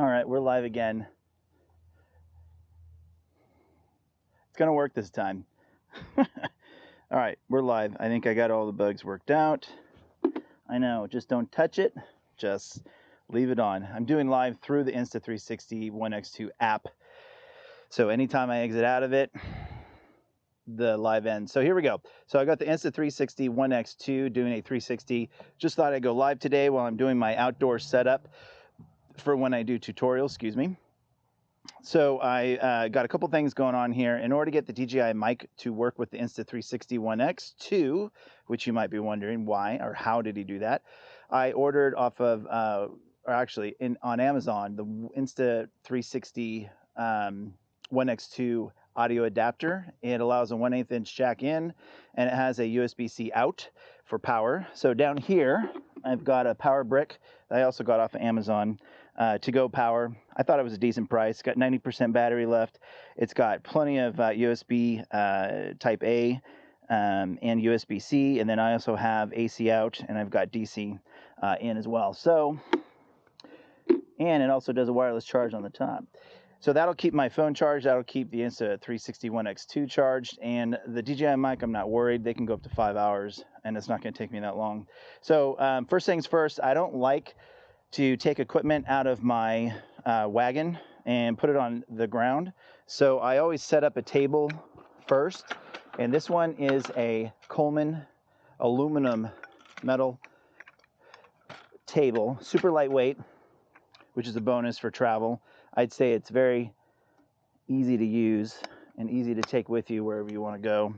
All right, we're live again. It's gonna work this time. All right, we're live. I think I got all the bugs worked out. I know, just don't touch it. Just leave it on. I'm doing live through the Insta360 One X2 app. So anytime I exit out of it, the live ends. So here we go. So I got the Insta360 One X2 doing a 360. Just thought I'd go live today while I'm doing my outdoor setup for when I do tutorials, excuse me. So I got a couple things going on here. In order to get the DJI mic to work with the Insta360 One X2, which you might be wondering why or how did he do that, I ordered off of, or actually on Amazon, the Insta360 One X2 audio adapter. It allows a 1/8 inch jack in, and it has a USB-C out for power. So down here, I've got a power brick that I also got off of Amazon. To go power. I thought it was a decent price. It's got 90% battery left. It's got plenty of USB type A and USB-C, and then I also have AC out, and I've got DC in as well. So, and it also does a wireless charge on the top. So that'll keep my phone charged. That'll keep the Insta360 One X2 charged, and the DJI mic, I'm not worried. They can go up to 5 hours, and it's not going to take me that long. So first things first, I don't like to take equipment out of my wagon and put it on the ground. So I always set up a table first, and this one is a Coleman aluminum metal table, super lightweight, which is a bonus for travel. I'd say it's very easy to use and easy to take with you wherever you want to go.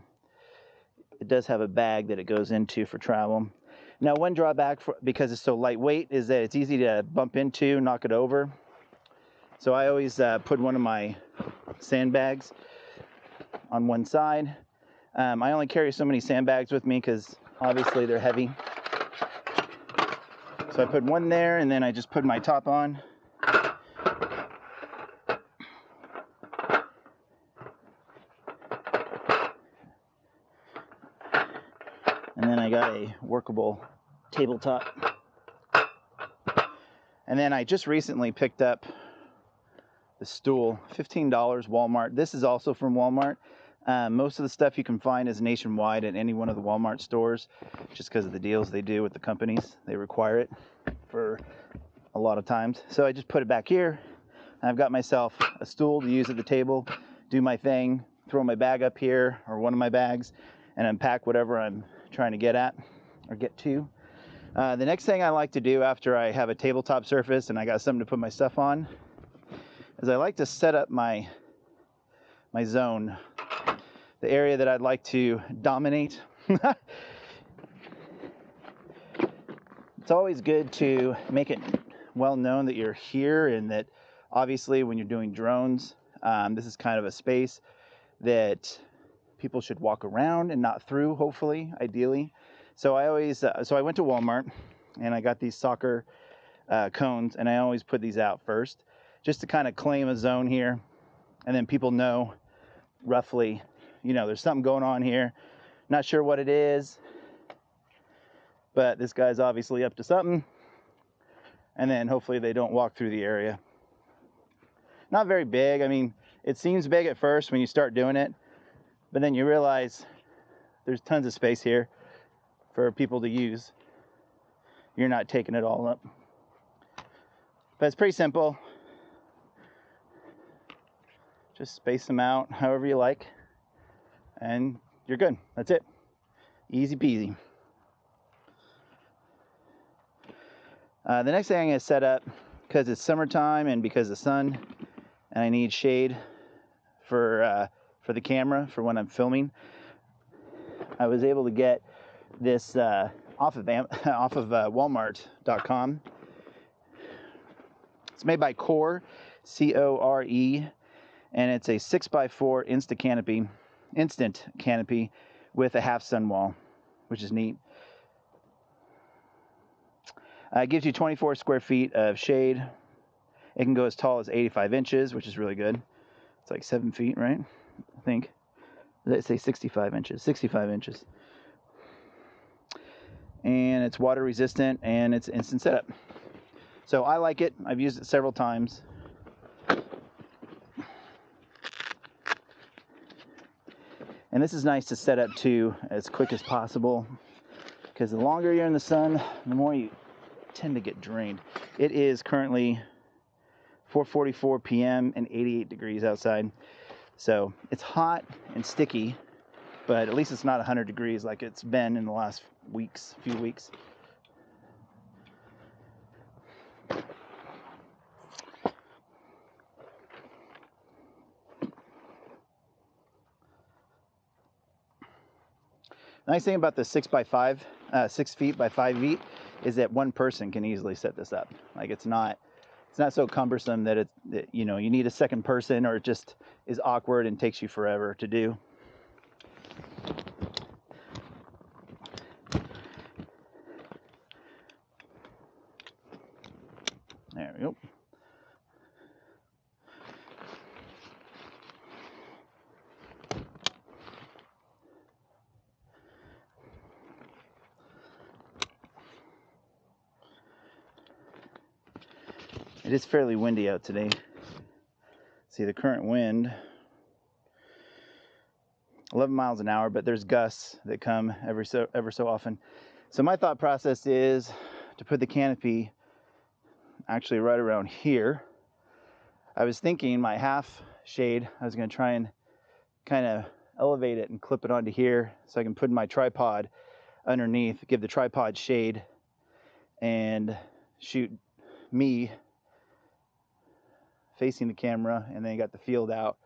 It does have a bag that it goes into for travel. Now, one drawback, because it's so lightweight, is that it's easy to bump into, knock it over. So I always put one of my sandbags on one side. I only carry so many sandbags with me because obviously they're heavy. So I put one there, and then I just put my top on. And then I got a workable tabletop. And then I just recently picked up the stool, $15 Walmart. This is also from Walmart. Most of the stuff you can find is nationwide at any one of the Walmart stores, just because of the deals they do with the companies. They require it for a lot of times. So I just put it back here. I've got myself a stool to use at the table, do my thing, throw my bag up here, or one of my bags, and unpack whatever I'm trying to get at or get to. The next thing I like to do after I have a tabletop surface and I got something to put my stuff on is I like to set up my zone, the area that I'd like to dominate. It's always good to make it well known that you're here, and that obviously when you're doing drones, this is kind of a space that people should walk around and not through, hopefully, ideally. So I always, so I went to Walmart and I got these soccer cones, and I always put these out first just to kind of claim a zone here. And then people know roughly, you know, there's something going on here. Not sure what it is, but this guy's obviously up to something. And then hopefully they don't walk through the area. Not very big. I mean, it seems big at first when you start doing it, but then you realize there's tons of space here for people to use. You're not taking it all up. But it's pretty simple. Just space them out however you like, and you're good. That's it. Easy peasy. The next thing I'm going to set up, because it's summertime and because of the sun, and I need shade for the camera for when I'm filming, I was able to get this off of Walmart.com. It's made by Core, C-O-R-E, and it's a 6x4 instant canopy with a half sun wall, which is neat. It gives you 24 square feet of shade. It can go as tall as 85 inches, which is really good. It's like 7 feet, right? I think. Did I say 65 inches? 65 inches. And it's water resistant, and it's instant setup. So I like it. I've used it several times. And this is nice to set up too as quick as possible, because the longer you're in the sun, the more you tend to get drained. It is currently 4:44 p.m. and 88 degrees outside. So it's hot and sticky, but at least it's not 100 degrees like it's been in the last few weeks. Nice thing about the 6 feet by 5 feet is that one person can easily set this up. Like it's not so cumbersome that you need a second person, or it just is awkward and takes you forever to do. There we go. It is fairly windy out today. See the current wind, 11 miles an hour, but there's gusts that come ever so often. So my thought process is to put the canopy actually right around here. I was thinking my half shade, I was going to try and kind of elevate it and clip it onto here so I can put my tripod underneath, give the tripod shade, and shoot me facing the camera, and then you got the field out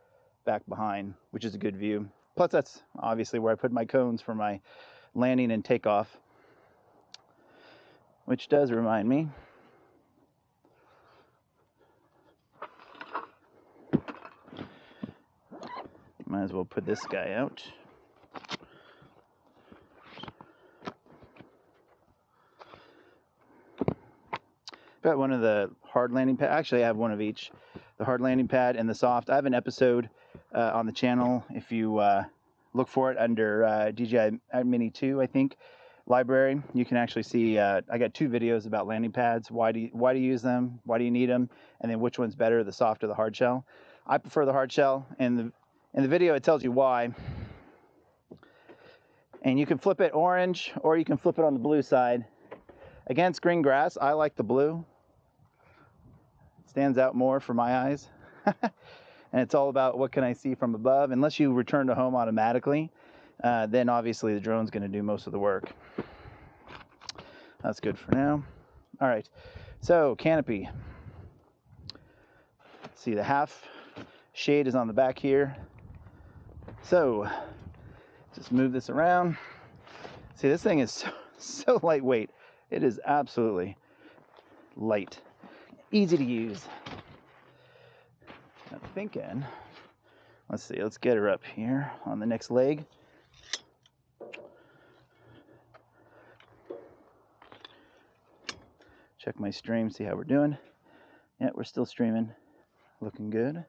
back behind, which is a good view. Plus that's obviously where I put my cones for my landing and takeoff, which does remind me, might as well put this guy out. Got one of the hard landing pad. Actually, I have one of each. The hard landing pad and the soft. I have an episode on the channel. If you look for it under DJI Mini 2, I think, library, you can actually see. I got 2 videos about landing pads. Why do you use them? Why do you need them? And then which one's better, the soft or the hard shell? I prefer the hard shell. And in the video, it tells you why. And you can flip it orange, or you can flip it on the blue side. Against green grass, I like the blue. Stands out more for my eyes. And it's all about what can I see from above. Unless you return to home automatically, then obviously the drone's going to do most of the work. That's good for now. All right, so canopy. See, the half shade is on the back here. So just move this around. See, this thing is so lightweight. It is absolutely light. Easy to use. I'm thinking, let's see, let's get her up here on the next leg. Check my stream, see how we're doing. Yeah, we're still streaming. Looking good.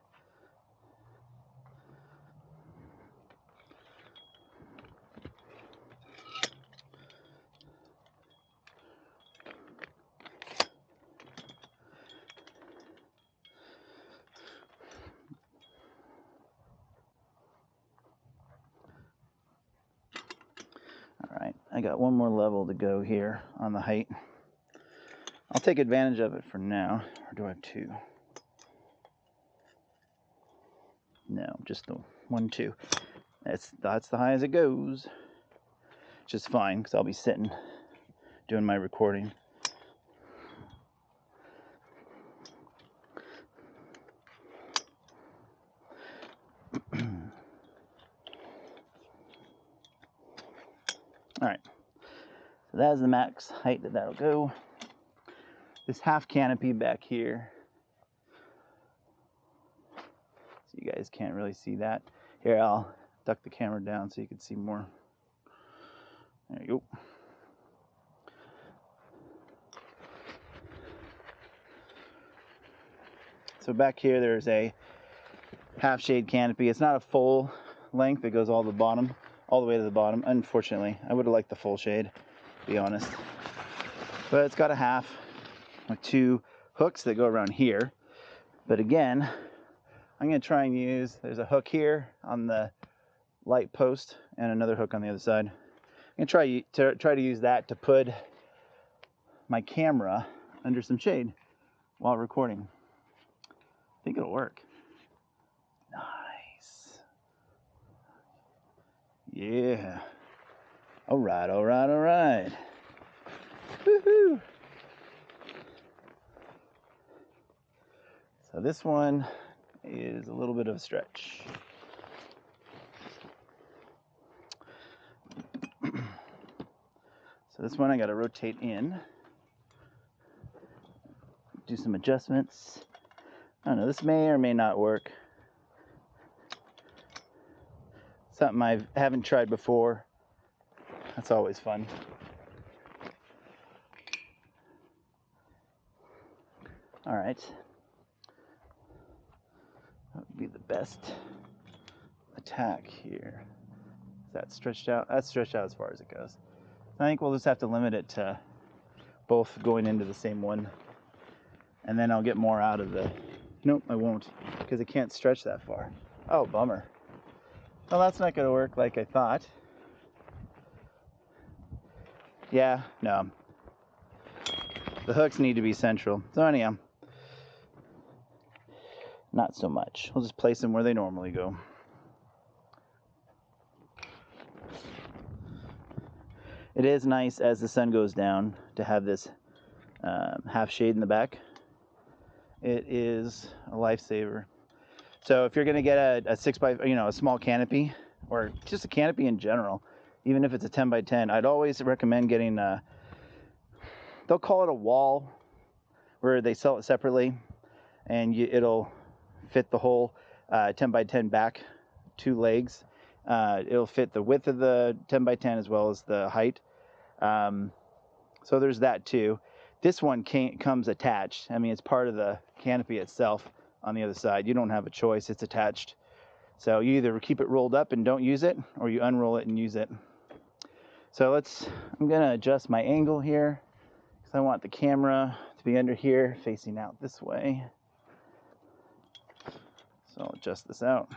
Alright, I got one more level to go here on the height. I'll take advantage of it for now. Or do I have 2? No, just the 1, 2. That's the high as it goes. Which is fine, because I'll be sitting doing my recording. Alright, so that is the max height that'll go. This half canopy back here, so you guys can't really see that. Here, I'll duck the camera down so you can see more. There you go. So back here there's a half shade canopy. It's not a full length, it goes all the way to the bottom. Unfortunately, I would have liked the full shade, to be honest. But it's got a half with 2 hooks that go around here. But again, I'm going to try and use, there's a hook here on the light post and another hook on the other side. I'm gonna try to use that to put my camera under some shade while recording. I think it'll work. Nice. Yeah. All right, all right, all right. Woohoo! So this one is a little bit of a stretch. So this one I got to rotate in, do some adjustments. I don't know, this may or may not work. Something I haven't tried before. That's always fun. All right. That would be the best attack here. Is that stretched out? That's stretched out as far as it goes. I think we'll just have to limit it to both going into the same one. And then I'll get more out of the... Nope, I won't, because it can't stretch that far. Oh, bummer. Well, that's not going to work like I thought. Yeah, no. The hooks need to be central. So anyhow, not so much. We'll just place them where they normally go. It is nice as the sun goes down to have this half shade in the back. It is a lifesaver. So if you're going to get a 6x, a small canopy, or just a canopy in general, even if it's a 10x10, I'd always recommend getting they'll call it a wall, where they sell it separately, and it'll fit the whole 10x10 back 2 legs. It'll fit the width of the 10x10 as well as the height. So there's that too. This one comes attached. I mean, it's part of the canopy itself on the other side. You don't have a choice. It's attached. So you either keep it rolled up and don't use it, or you unroll it and use it. So I'm going to adjust my angle here, because I want the camera to be under here, facing out this way. So I'll adjust this out.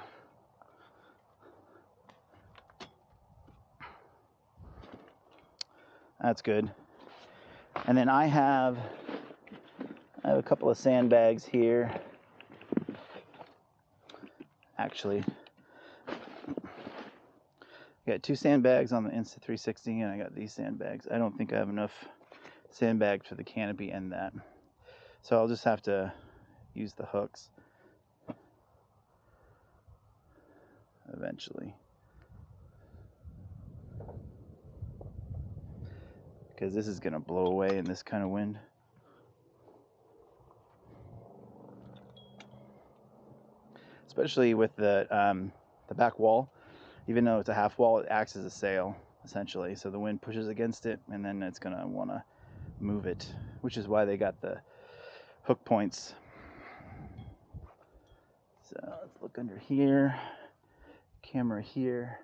That's good. And then I have a couple of sandbags here. Actually, I got 2 sandbags on the Insta360, and I got these sandbags. I don't think I have enough sandbags for the canopy and that. So I'll just have to use the hooks eventually. Because this is going to blow away in this kind of wind. Especially with the back wall. Even though it's a half wall, it acts as a sail, essentially. So the wind pushes against it, and then it's going to want to move it, which is why they got the hook points. So let's look under here. Camera here.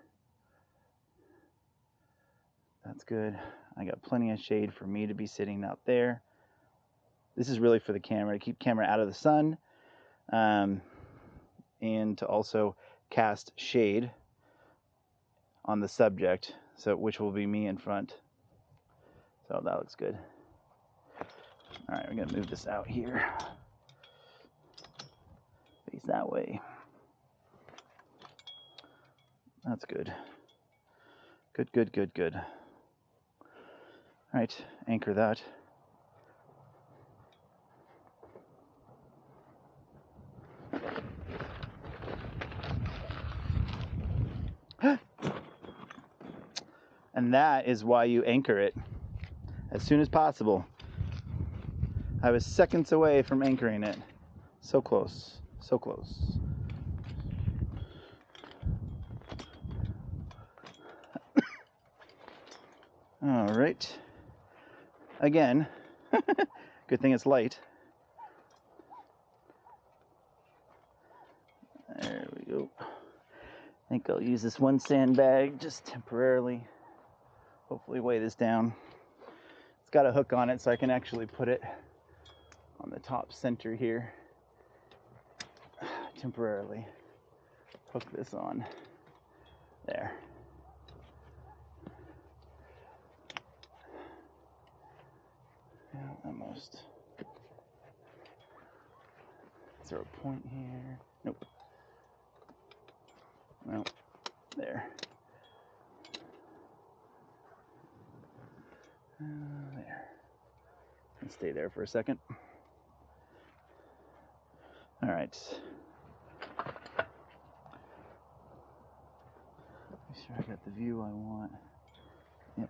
That's good. I got plenty of shade for me to be sitting out there. This is really for the camera, to keep camera out of the sun, and to also cast shade on the subject, which will be me in front. So that looks good. All right, we're gonna move this out here. Face that way. That's good. Good, good, good, good. All right, anchor that. And that is why you anchor it as soon as possible. I was seconds away from anchoring it. So close, so close. All right. Again, good thing it's light. There we go. I think I'll use this one sandbag just temporarily. Hopefully weigh this down. It's got a hook on it, so I can actually put it on the top center here. Temporarily hook this on There. Yeah, almost. Is there a point here? Nope. Well, there. There. And stay there for a second. All right. Make sure I got the view I want. Yep.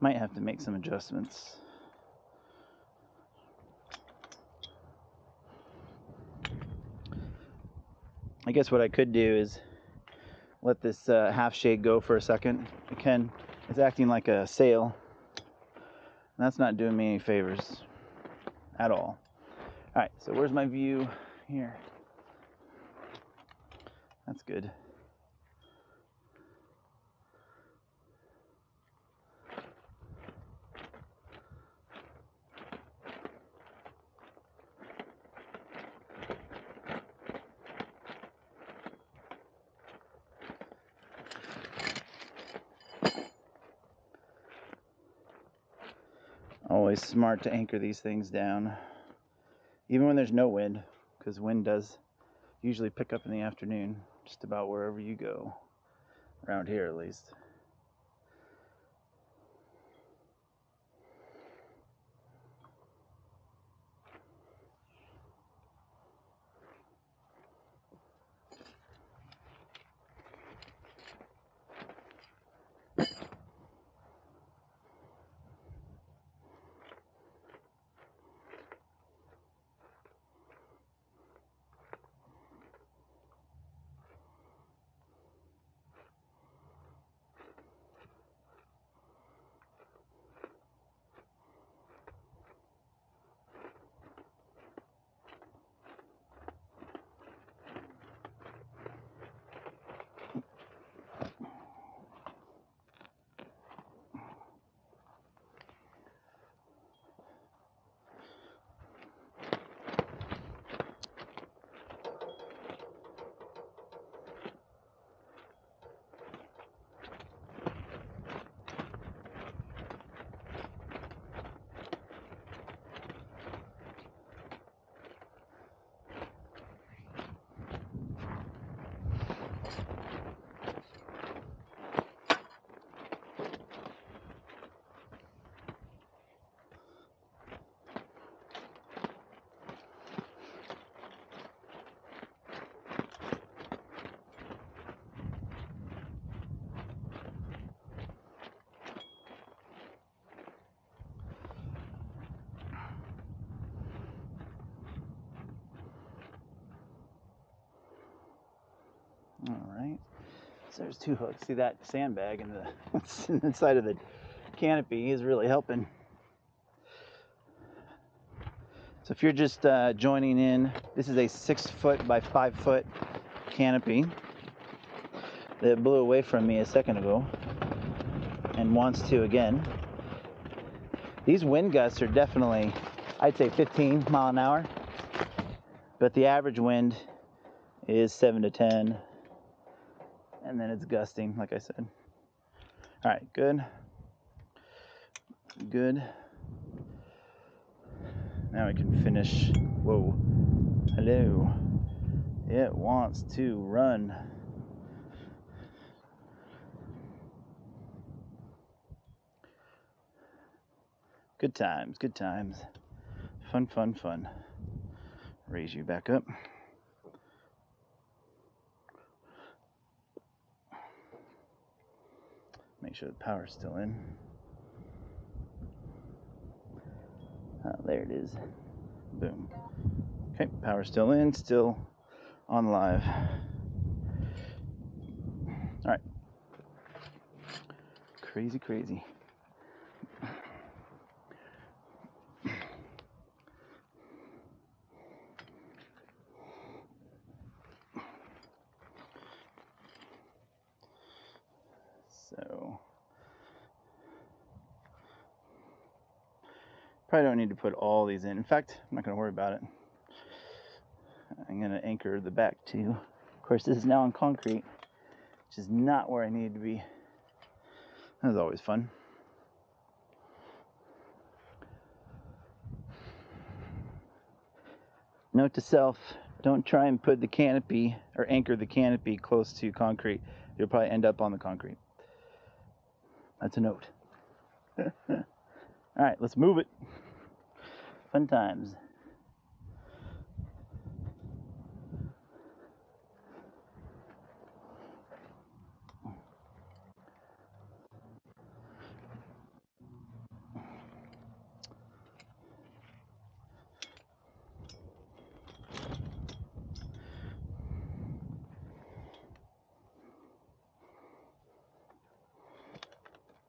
Might have to make some adjustments. I guess what I could do is let this half shade go for a second. It's acting like a sail. And that's not doing me any favors at all. All right, so where's my view here? That's good. Always smart to anchor these things down, even when there's no wind, because wind does usually pick up in the afternoon, just about wherever you go, around here at least. All right, so there's two hooks. See that sandbag in the inside of the canopy is really helping. So if you're just joining in, this is a 6 foot by 5 foot canopy that blew away from me a second ago and wants to again. These wind gusts are definitely, I'd say 15 mile an hour, but the average wind is 7 to 10. And then it's gusting, like I said. All right, good. Good. Now we can finish. Whoa. Hello. It wants to run. Good times, good times. Fun, fun, fun. Raise you back up. Make sure the power's still in. Oh, there it is. Boom. Okay, power's still in, still on live. All right. Crazy, crazy. So probably don't need to put all these in. In fact, I'm not going to worry about it. I'm going to anchor the back too. Of course, this is now on concrete. which is not where I needed to be. That was always fun. Note to self, don't try and put the canopy or anchor the canopy close to concrete. You'll probably end up on the concrete. That's a note. All right, let's move it. Fun times.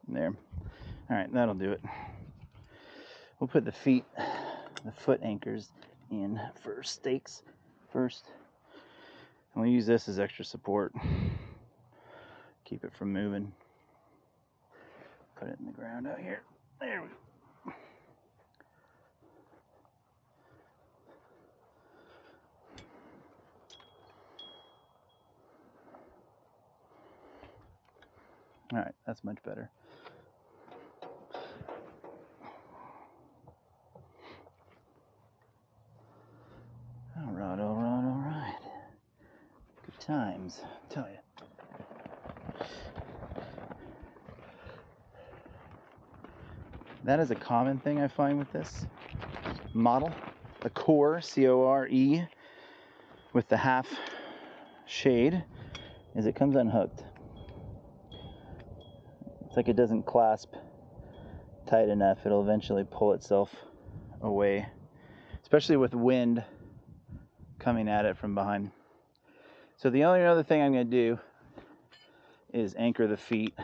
There. All right, that'll do it. We'll put the foot anchors in for stakes first. And we'll use this as extra support. Keep it from moving. Put it in the ground out here. There we go. All right, that's much better. All right, all right, all right. Good times, I tell you. That is a common thing I find with this model. The core, C-O-R-E, with the half shade, is it comes unhooked. It's like it doesn't clasp tight enough. It'll eventually pull itself away, especially with wind coming at it from behind. So the only other thing I'm going to do is anchor the feet.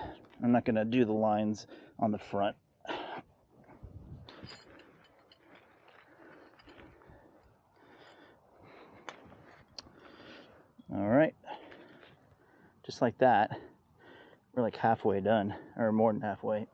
I'm not going to do the lines on the front. All right, just like that, we're like halfway done, or more than halfway.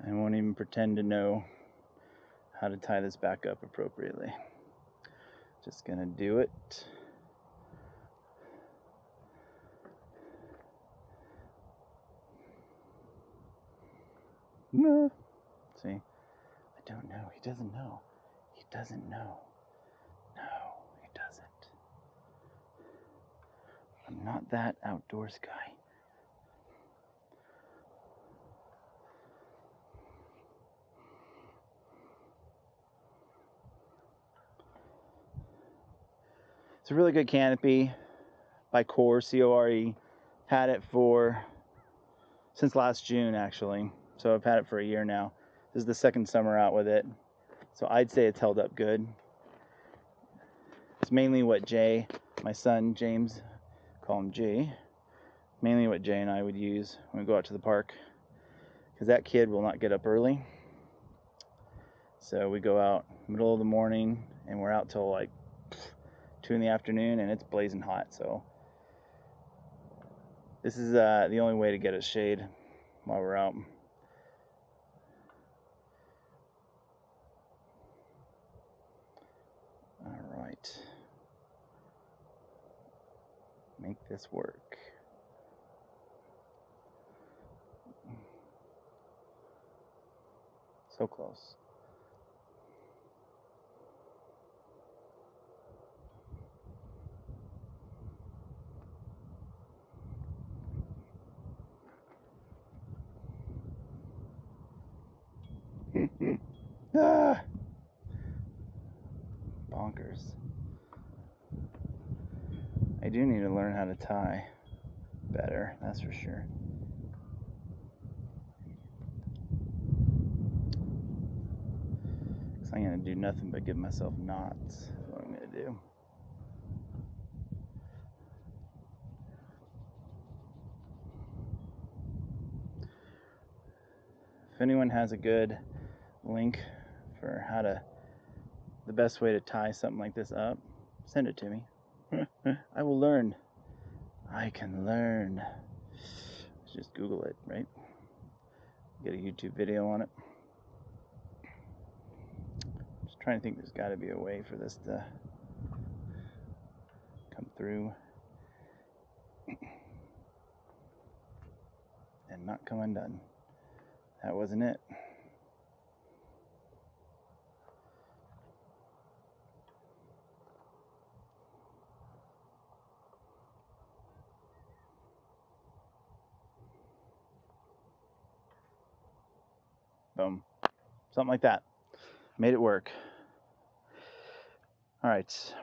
I won't even pretend to know how to tie this back up appropriately. Just gonna do it. No. See, I don't know. He doesn't know. He doesn't know. No, he doesn't. I'm not that outdoors guy. It's a really good canopy by Core, C-O-R-E. Had it since last June, actually. So I've had it for a year now. This is the second summer out with it. So I'd say it's held up good. It's mainly what Jay, my son James, call him Jay, mainly what Jay and I would use when we go out to the park. Because that kid will not get up early. So we go out middle of the morning and we're out till like 2 in the afternoon and it's blazing hot. So this is the only way to get us shade while we're out. All right. Make this work. So close. Ah! Bonkers. I do need to learn how to tie better, that's for sure. Because I'm going to do nothing but give myself knots. That's what I'm going to do. If anyone has a good link for the best way to tie something like this up, send it to me. I will learn. I can learn. Let's just Google it, right? Get a YouTube video on it. Just trying to think, there's got to be a way for this to come through and not come undone. That wasn't it. Boom. Something like that. Made it work. All right.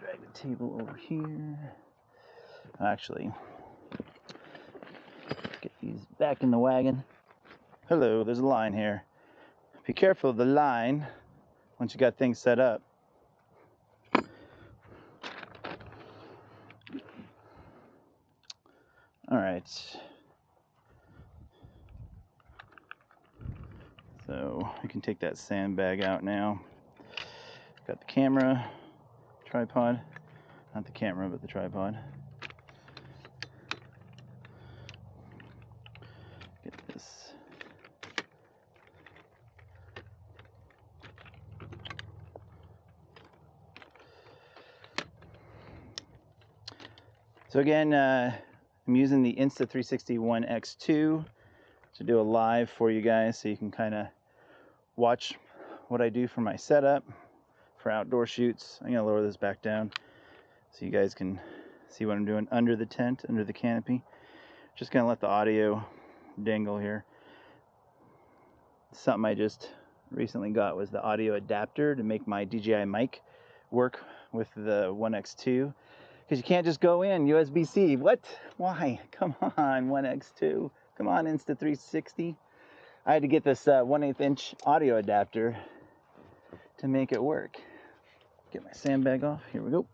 Drag the table over here. Actually, get these back in the wagon. Hello, there's a line here. Be careful of the line once you got things set up. All right. So we can take that sandbag out now. Got the camera, tripod. Not the camera, but the tripod. Get this. So again, I'm using the Insta360 One X2 to do a live for you guys, so you can kind of watch what I do for my setup for outdoor shoots. I'm gonna lower this back down so you guys can see what I'm doing under the tent, under the canopy. Just gonna let the audio dangle here. Something I just recently got was the audio adapter to make my DJI mic work with the One X2. Because you can't just go in USB-C. What? Why? Come on, One X2. Come on, Insta360. I had to get this 1/8 inch audio adapter to make it work. Get my sandbag off. Here we go.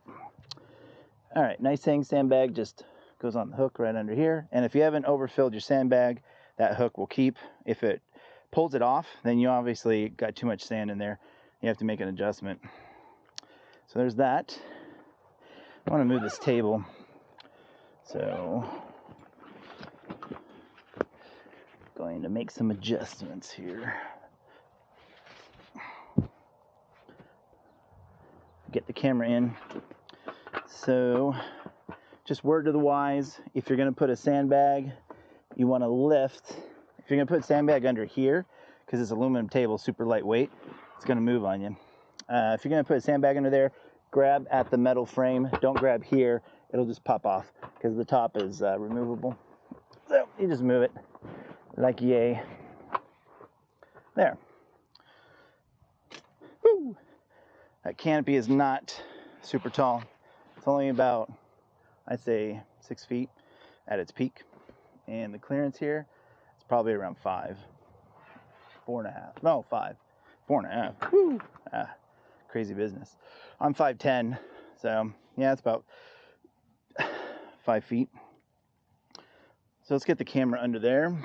All right, nice hang sandbag. Just goes on the hook right under here. And if you haven't overfilled your sandbag, that hook will keep. If it pulls it off, then you obviously got too much sand in there. You have to make an adjustment. So there's that. I want to move this table. So going to make some adjustments here. Get the camera in. So just word to the wise, if you're going to put a sandbag, you want to lift. If you're going to put a sandbag under here, because this aluminum table is super lightweight, it's going to move on you. If you're going to put a sandbag under there, grab at the metal frame. Don't grab here. It'll just pop off because the top is removable. So you just move it like yay. There. Woo! That canopy is not super tall. It's only about, I'd say, 6 feet at its peak. And the clearance here is probably around 5. 4.5. No, 5. 4.5. Woo! Crazy business. I'm 5'10", so yeah, it's about 5 feet. So let's get the camera under there.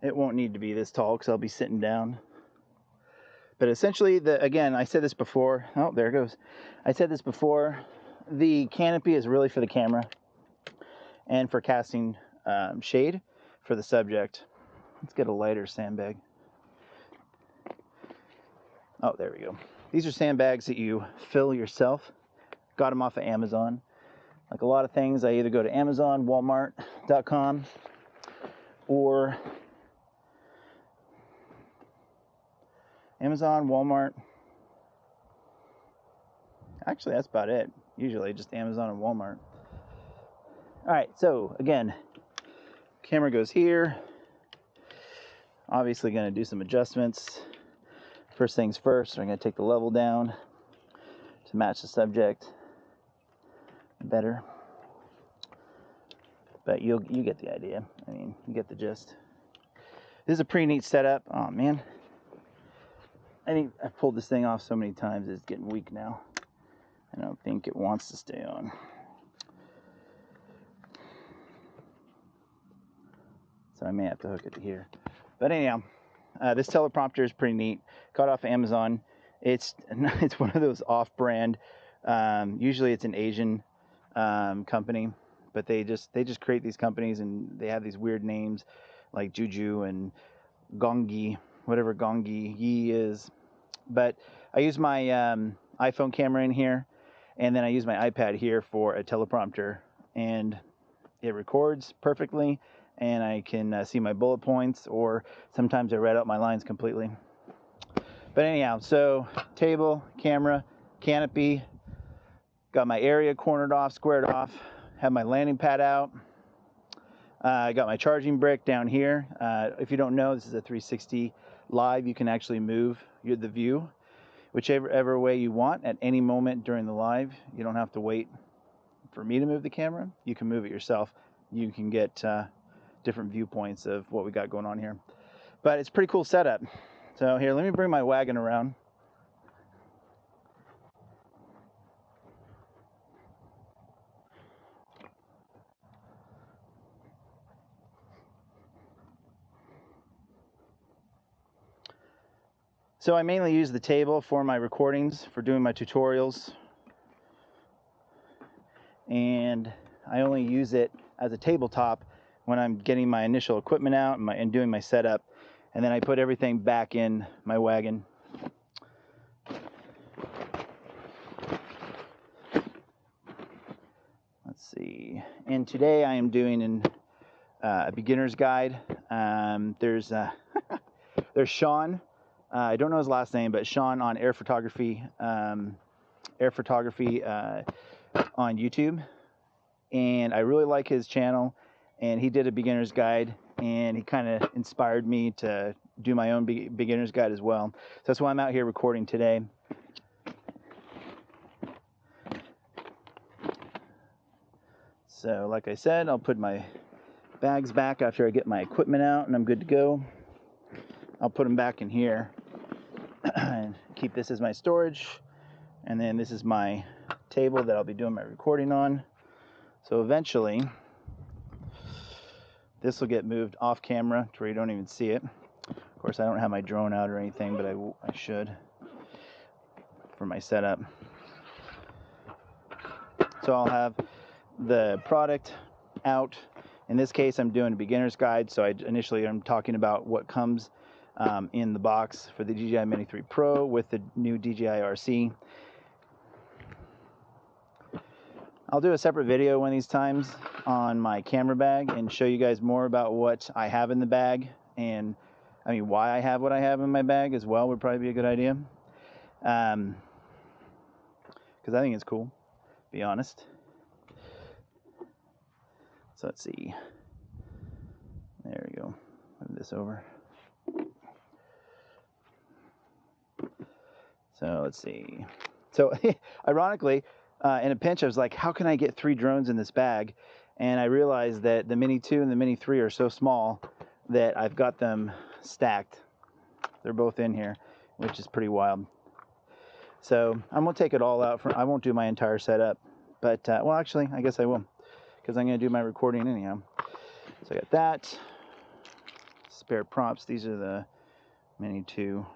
It won't need to be this tall because I'll be sitting down. But essentially, again, I said this before. Oh, there it goes. I said this before. The canopy is really for the camera and for casting shade for the subject. Let's get a lighter sandbag. Oh, there we go. These are sandbags that you fill yourself. Got them off of Amazon. Like a lot of things, I either go to Amazon, Walmart.com, or Amazon, Walmart. Actually, that's about it. Usually just Amazon and Walmart. All right, so again, camera goes here. Obviously going to do some adjustments. First things first, I'm going to take the level down to match the subject better. But you get the idea. I mean, you get the gist. This is a pretty neat setup. Oh man, I think I've pulled this thing off so many times it's getting weak now. I don't think it wants to stay on. So I may have to hook it to here. But anyhow, This teleprompter is pretty neat. Got off Amazon. It's one of those off-brand. Usually it's an Asian company, but they just create these companies and they have these weird names like Juju and Gongi, whatever Gongi Yi is. But I use my iPhone camera in here, and then I use my iPad here for a teleprompter, and it records perfectly, and I can see my bullet points, or sometimes I write out my lines completely. But anyhow, so table, camera, canopy, got my area cornered off, squared off, have my landing pad out. I got my charging brick down here. If you don't know, this is a 360 live. You can actually move the view whichever way you want at any moment during the live. You don't have to wait for me to move the camera. You can move it yourself. You can get different viewpoints of what we got going on here. But it's a pretty cool setup. So here, let me bring my wagon around. So I mainly use the table for my recordings, for doing my tutorials. And I only use it as a tabletop when I'm getting my initial equipment out and doing my setup. And then I put everything back in my wagon. Let's see. And today I am doing a beginner's guide. There's Sean. I don't know his last name, but Sean on air photography on YouTube. And I really like his channel. And he did a beginner's guide, and he kind of inspired me to do my own beginner's guide as well. So that's why I'm out here recording today. So like I said, I'll put my bags back after I get my equipment out and I'm good to go. I'll put them back in here and keep this as my storage. And then this is my table that I'll be doing my recording on. So eventually, this will get moved off camera to where you don't even see it. Of course, I don't have my drone out or anything, but I should for my setup. So I'll have the product out. In this case, I'm doing a beginner's guide, so initially I'm talking about what comes in the box for the DJI Mini 3 Pro with the new DJI RC. I'll do a separate video one of these times on my camera bag and show you guys more about what I have in the bag, and I mean why I have what I have in my bag as well would probably be a good idea. Because I think it's cool, to be honest. So let's see. There we go. Move this over. So let's see. So ironically, in a pinch, I was like, how can I get 3 drones in this bag? And I realized that the Mini 2 and the Mini 3 are so small that I've got them stacked. They're both in here, which is pretty wild. So I'm going to take it all out. I won't do my entire setup. But, well, actually, I guess I will, because I'm going to do my recording anyhow. So I got that. Spare props. These are the Mini 2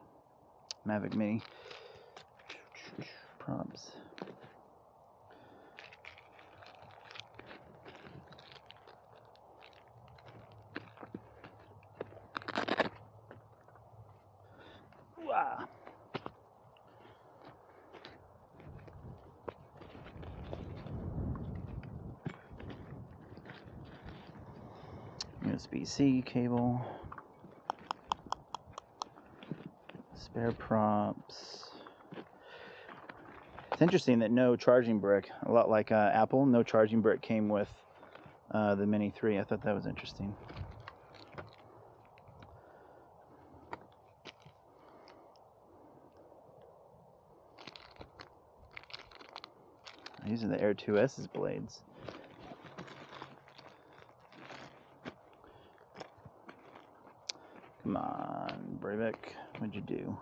Mavic Mini props. Wow. USB-C cable. Spare props. It's interesting that no charging brick, a lot like Apple, no charging brick came with the Mini 3. I thought that was interesting. These are the Air 2S's blades. Come on, Breivik, what'd you do?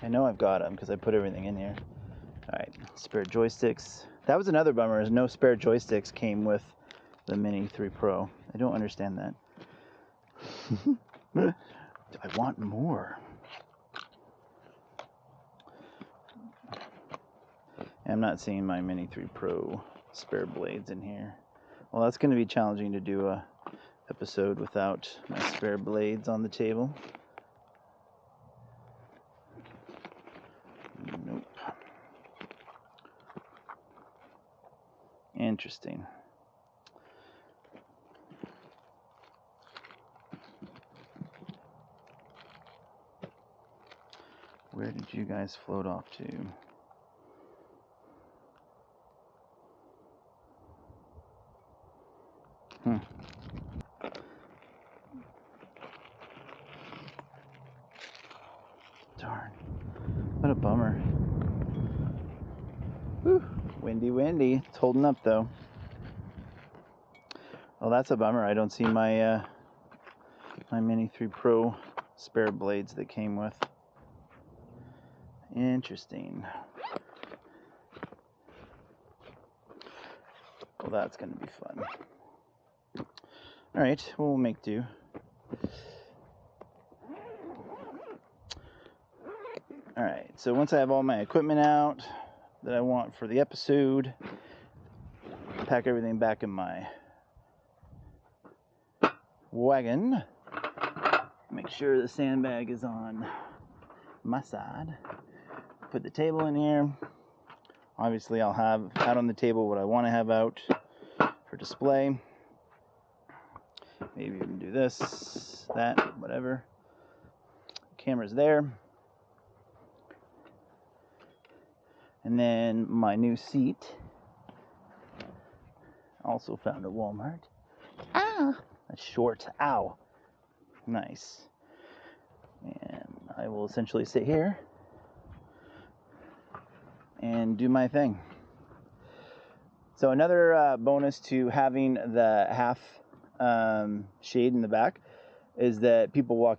know I've got them because I put everything in here. All right, spare joysticks. That was another bummer, is no spare joysticks came with the Mini 3 Pro. I don't understand that. I want more. I'm not seeing my Mini 3 Pro spare blades in here. Well, that's going to be challenging to do a episode without my spare blades on the table. Nope. Interesting. Where did you guys float off to? Darn. What a bummer. Whew. Windy. It's holding up though. Well, that's a bummer. I don't see my my Mini 3 Pro spare blades that came with. Interesting. Well, that's going to be fun. All right, we'll make do. All right, so once I have all my equipment out that I want for the episode, pack everything back in my wagon. Make sure the sandbag is on my side. Put the table in here. Obviously, I'll have out on the table what I want to have out for display. Maybe even do this, that, whatever. Camera's there. And then my new seat. Also found at Walmart. Ah! That's short. Ow. Nice. And I will essentially sit here and do my thing. So another bonus to having the half shade in the back is that people walking